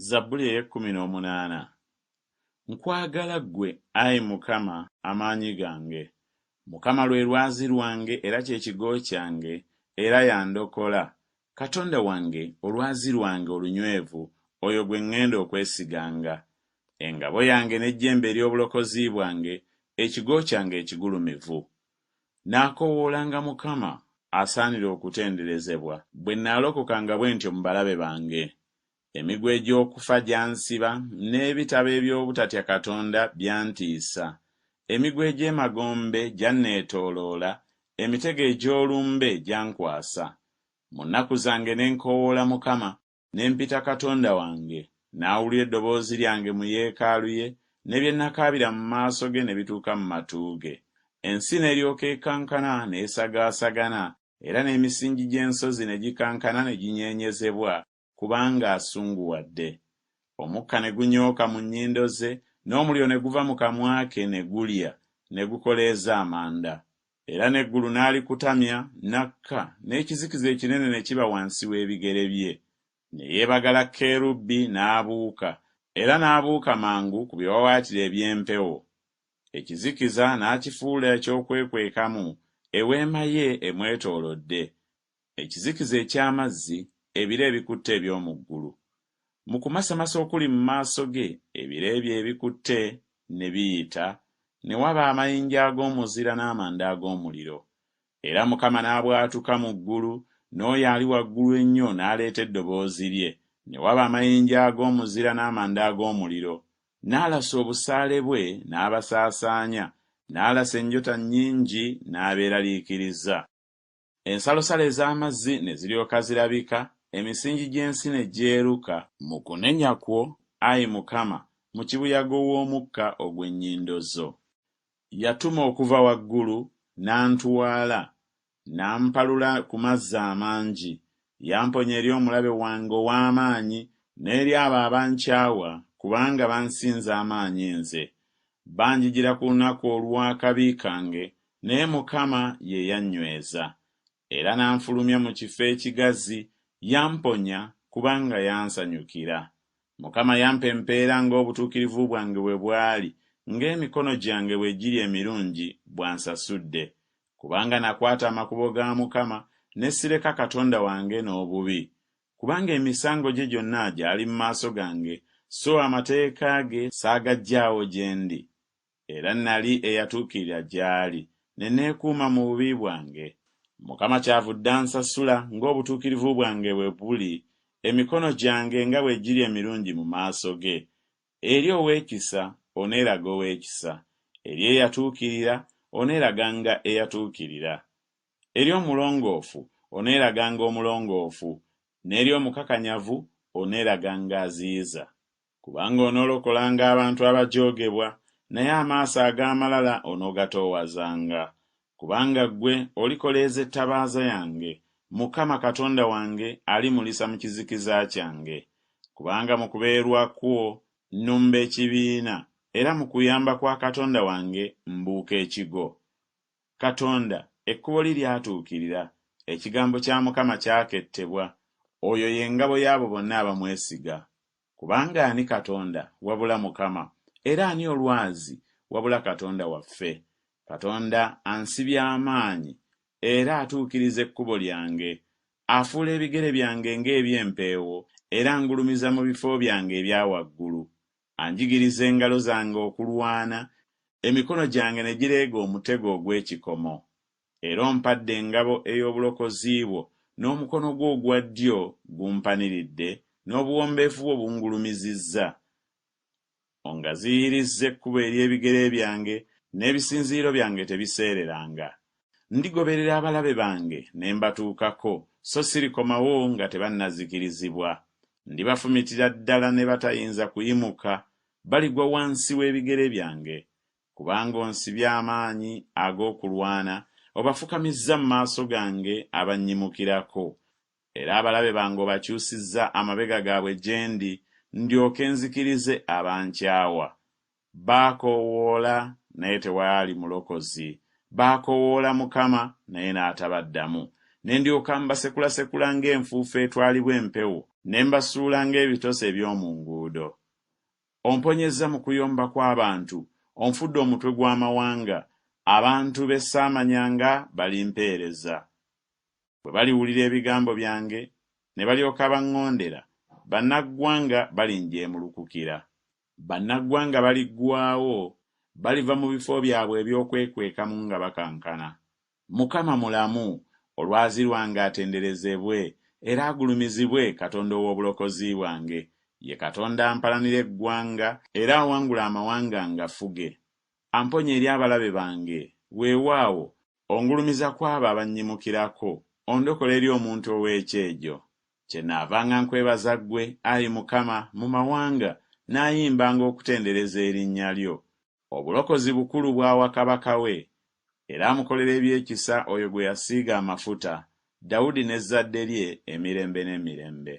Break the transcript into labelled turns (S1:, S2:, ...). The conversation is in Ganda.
S1: Zabbuli ey'e18. Nkwagala ggwe, Ayi Mukama, amaanyi gange. Mukama lwe lwazi lwange era kye kigo kyange, era yandokola. Katonda wange, olwazi lwange olunywevu, oyo gwe ŋŋenda okwesiganga. Engabo yange n'ejjembe ery'obulokozi bwange, ekigo kyange ekigulumivu. Naakoowoolanga Mukama, asaanira okutenderezebwa, bwe nnaalokokanga bwe ntyo mu balabe bange. Emigwa egy'okufa gyansiba, n'ebitabo eby'obutatya Katonda byantiisa. Emigwa egy'emagombe gyanneetooloola, emitego egy'olumbe gyankwasa. Mu nnaku zange ne nkoowoola Mukama, ne mpita Katonda wange, n'awulira eddoboozi lyange mu yeekaalu ye, ne bye nakaabira mu maaso ge ne bituuka mu matu ge. Ensi n'eryoka ekankana n'esagaasagana, era n'emisingi gy'ensozi ne gikankana ne ginyeenyezebwa, kubanga asunguwadde. Omukka ne gunyooka mu nnyindo ze, n'omuliro ne guva mu kamwa ke ne gulya, ne gukoleeza amanda. Era n'eggulu n'alikutamya, nakka, n'ekizikiza ekinene ne kiba wansi w'ebigere bye. Ne yeebagala kerubi n'abuuka, era n'abuuka mangu ku biwawaatiro eby'empewo. Ekizikiza n'akifuula eky'okwekwekamu, eweema ye emwetoolodde. Ekizikiza eky'amazzi, ebire ebikutte eby'omu ggulu. Mu kumasamasa okuli mu maaso ge, ebire bye ebikutte ne biyita, ne waba amayinja ag'omuzira n'amanda ag'omuliro. Era Mukama n'abwatuka mu ggulu, n'oyo ali waggulu ennyo n'aleeta eddoboozi lye, ne waba amayinja ag'omuzira n'amanda ag'omuliro. N'alasa obusaale bwe n'abasaasaanya, n'alasa enjota nnyingi n'abeeraliikiriza. Ensalosalo ez'amazzi ne ziryoka zirabika, emisingi gy'ensi ne gyeruka mu kunenya kwo, Ayi Mukama, mu kibuyaga w'omukka ogw'ennyindo zo. Yatuma okuva waggulu, n'antwala, n'ampalula ku mazzi amangi. Yamponya eri omulabe wange ow'amaanyi, n'eri abo abankyawa, kubanga bansinza amaanyi nze. Banjigira ku lunaku olw'akabi kange, naye Mukama ye yannyweza. Era n'anfulumya mu kifo ekigazi, yamponya kubanga yansanyukira. Mukama yampa empeera ng'obutuukirivu bwange bwe bwali, ng'emikono gyange bwe giri emirungi bwansasudde. Kubanga nakwata amakubo ga Mukama, ne sireka Katonda wange n'obubi. Kubanga emisango gye gyonna gyali mu maaso gange, so amateeka ge saagaggyaawo gye ndi. Era nali eyatuukirira gy'ali, ne neekuuma mu bubi bwange. Mukama kyavudde ansasula ng'obutuukirivu bwange bwe buli, emikono gyange nga bwe giri emirungi mu maaso ge. Eri ow'ekisa oneeraga ow'ekisa, eri eyatuukirira oneeraganga eyatuukirira. Eri omulongoofu oneeraganga omulongoofu, n'eri omukakanyavu oneeraganga aziyiza. Kubanga onoolokolanga abantu abajoogebwa, naye amaaso ag'amalala onoogatoowazanga. Kubanga ggwe olikoleeza ettabaaza yange, Mukama Katonda wange alimulisa mu kizikiza kyange. Kubanga mu kubeerwa kwo nnumba ekibiina, era mu kuyamba kwa Katonda wange mbuuka ekigo. Katonda, ekkubo li lyatuukirira, ekigambo kya Mukama kyakettebwa, oyo ye ngabo y'abo bonna abamwesiga. Kubanga ani Katonda wabula Mukama, era ani olwazi wabula Katonda waffe? Katonda ansibya amaanyi, era atuukiriza ekkubo lyange, afuula ebigere byange ng'eby'empeewo, era angulumiza mu bifo byange ebya waggulu. Anjigiriza engalo zange okulwana, emikono gyange ne gireega omutego ogw'ekikomo. Era ompadde engabo ey'obulokozi bwo, n'omukono gwo ogwa ddyo gumpaniridde, n'obuwombeefu bwo bungulumizizza. Ongaziyirizza ekkubo ery'ebigere byange, n'ebisinziiro byange tebiseereranga. Ndigoberera abalabe bange ne mbatuukako, so sirikomawo nga tebannazikirizibwa. Ndibafumitira ddala ne batayinza kuyimuka, baligwa wansi w'ebigere byange. Kubanga onsibye amaanyi ag'okulwana, obafukamizza mu maaso gange abannyimukirako. Era abalabe bange obakyusizza amabega gaabwe gye ndi, ndyoke nzikirize abankyawa. Baakoowoola naye tewaali mulokozi, baakoowoola Mukama naye n'atabaddamu. Ne ndyoka mbasekulasekula ng'enfuufu etwalibwa empewo, ne mbasuula ng'ebitose eby'omu nguudo. enguudo. Omponyezza mu kuyomba kw'abantu, onfudde omutwe gw'amawanga, abantu be ssaamanyanga balimpeereza. Bwe baliwulira ebigambo byange ne balyoka baŋŋondera, bannaggwanga balinjeemulukukira. Bannaggwanga baliggwaawo, baliva mu bifo byabwe eby'okwekwekamu nga bakankana. Mukama mulamu, olwazi lwange atenderezebwe era agulumizibwe, Katonda ow'obulokozi bwange. Ye Katonda ampalanira eggwanga era awangula amawanga ngafuge. Amponya eri abalabe bange, weewaawo ongulumiza kw'abo abannyimukirako, ondokola eri omuntu ow'ekyejo. Kyenaavanga nkwebaza ggwe, Ayi Mukama, mu mawanga, naayimbanga okutendereza erinnya lyo. Obulokozi bukulu bwawa kabaka we, era amukolera ebyekisa oyo gwe yasiiga amafuta, Dawudi n'ezzadde lye emirembe n'emirembe.